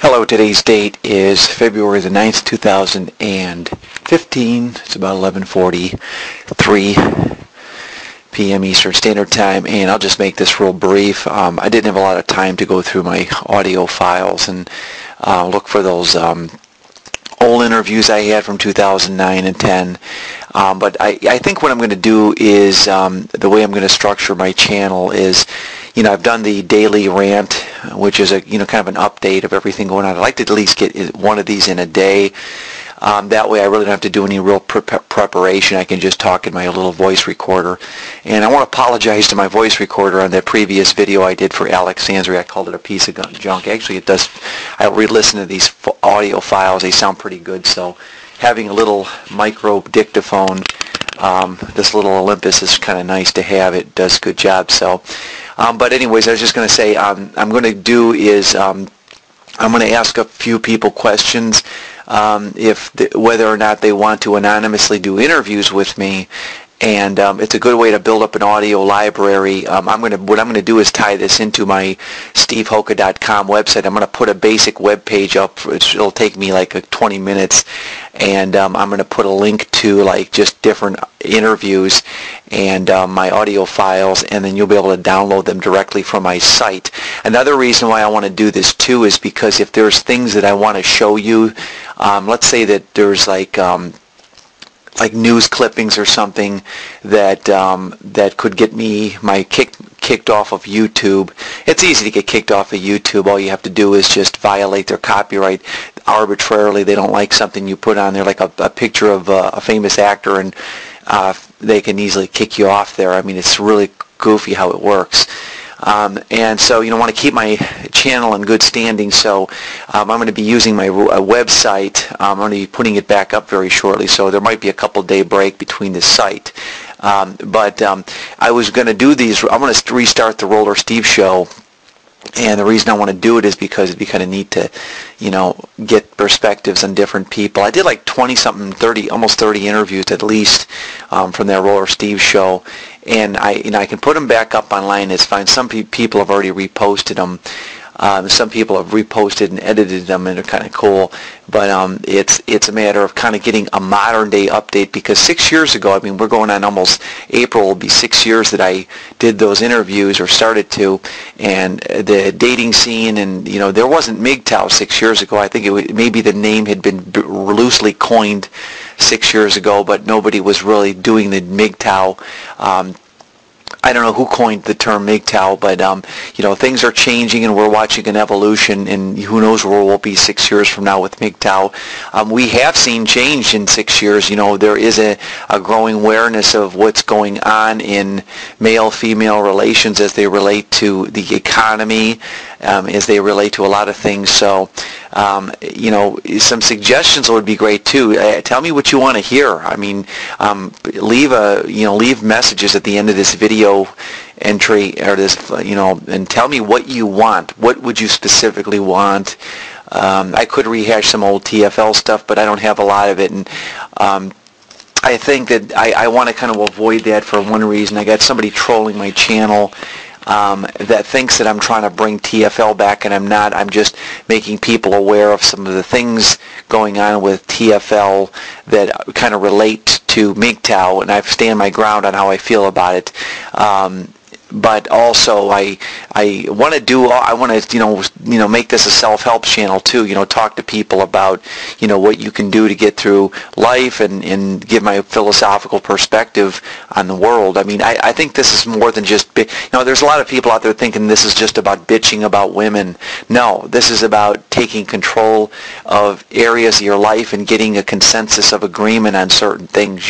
Hello, today's date is February the 9th, 2015. It's about 11:43 p.m. Eastern Standard Time, and I'll just make this real brief. I didn't have a lot of time to go through my audio files and look for those old interviews I had from 2009 and 10. But I think what I'm going to do is, the way I'm going to structure my channel is, I've done the daily rant, which is a, kind of an update of everything going on. I'd like to at least get one of these in a day. That way I really don't have to do any real preparation. I can just talk in my little voice recorder. And I want to apologize to my voice recorder on that previous video I did for Alex Sansbury. I called it a piece of junk. Actually, it does. I re-listen to these audio files. They sound pretty good. So having a little micro dictaphone, this little Olympus, is kind of nice to have. It does a good job. So, but anyways, I was just going to say, I'm going to do is, I'm going to ask a few people questions, whether or not they want to anonymously do interviews with me. And it's a good way to build up an audio library. What I'm going to do is tie this into my stevehoca.com website. I'm going to put a basic web page up. It'll take me like 20 minutes, and I'm going to put a link to like just different interviews and my audio files, and then you'll be able to download them directly from my site. Another reason why I want to do this too is because if there's things that I want to show you, let's say that there's like news clippings or something that that could get me kicked off of YouTube. It's easy to get kicked off of YouTube. All you have to do is just violate their copyright arbitrarily. They don't like something you put on there, like a picture of a famous actor, and they can easily kick you off there. I mean, it's really goofy how it works. And so, I want to keep my channel in good standing, so I'm going to be using my website. I'm going to be putting it back up very shortly, so there might be a couple-day break between the site. But I was going to do these. I'm going to restart the Roller Steve Show, and the reason I want to do it is because it'd be kind of neat to, get perspectives on different people. I did like 20-something, 30, almost 30 interviews at least from that Roller Steve Show, and I can put them back up online. It's fine. Some people have already reposted them. Some people have reposted and edited them, and they're kind of cool. But it's a matter of kind of getting a modern day update, because 6 years ago, we're going on almost April, will be 6 years that I did those interviews, or started to, and the dating scene, and there wasn't MGTOW 6 years ago. I think maybe the name had been loosely coined 6 years ago, but nobody was really doing the MGTOW. I don't know who coined the term MGTOW, but things are changing, and we're watching an evolution, and who knows where we'll be 6 years from now with MGTOW. We have seen change in 6 years. There is a growing awareness of what's going on in male-female relations as they relate to the economy, as they relate to a lot of things. So, some suggestions would be great too. Tell me what you want to hear. Leave messages at the end of this video entry, or this, and tell me what you want. What would you specifically want? I could rehash some old TFL stuff, but I don't have a lot of it, and I think that I want to kind of avoid that for one reason. I got somebody trolling my channel that thinks that I'm trying to bring TFL back, and I'm not. I'm just making people aware of some of the things going on with TFL that kind of relate to MGTOW, and I stand my ground on how I feel about it. But also, I want to make this a self-help channel too. Talk to people about what you can do to get through life, and give my philosophical perspective on the world. I think this is more than just there's a lot of people out there thinking this is just about bitching about women. No, this is about taking control of areas of your life and getting a consensus of agreement on certain things.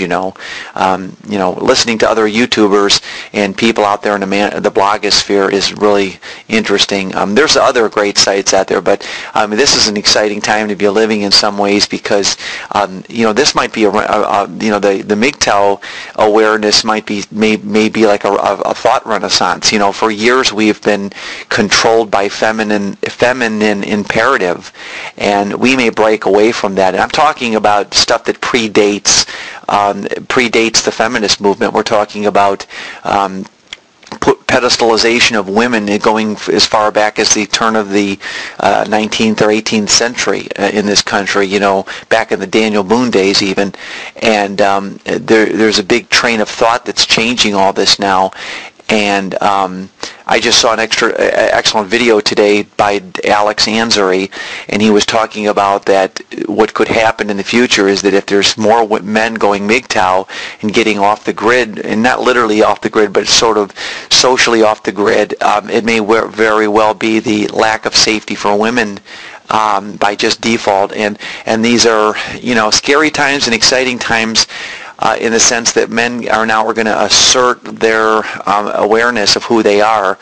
Listening to other YouTubers and people out there in the blogosphere is really interesting. There's other great sites out there, but this is an exciting time to be living in some ways, because this might be the MGTOW awareness might be maybe like a thought renaissance. For years we've been controlled by feminine imperative, and we may break away from that. And I'm talking about stuff that predates the feminist movement. We're talking about pedestalization of women going as far back as the turn of the 19th or 18th century in this country, back in the Daniel Boone days even. And there's a big train of thought that's changing all this now. And I just saw an excellent video today by Alex Anzari, and he was talking about that what could happen in the future is that if there's more men going MGTOW and getting off the grid, and not literally off the grid, but sort of socially off the grid, it may very well be the lack of safety for women by just default. And these are, scary times and exciting times, in the sense that men are now going to assert their awareness of who they are,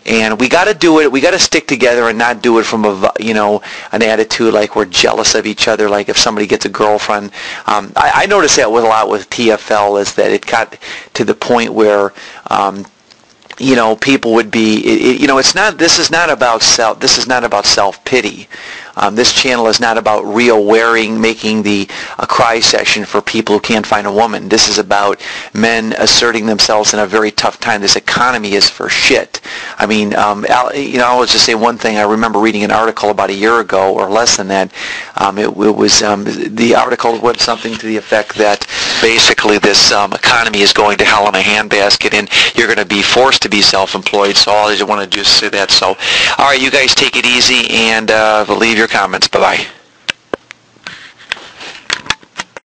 and we got to do it. We got to stick together and not do it from an attitude like we're jealous of each other. Like if somebody gets a girlfriend, I noticed that a lot with TFL, is that it got to the point where people would be, it's not. This is not about self-pity. This channel is not about making a cry session for people who can't find a woman. This is about men asserting themselves in a very tough time. This economy is for shit. I mean, I'll just say one thing. I remember reading an article about a year ago or less than that. It was the article went something to the effect that basically this economy is going to hell in a handbasket, and you're going to be forced to be self-employed. So all I just want to do is say that. So, all right, you guys take it easy and leave your comments. Bye-bye.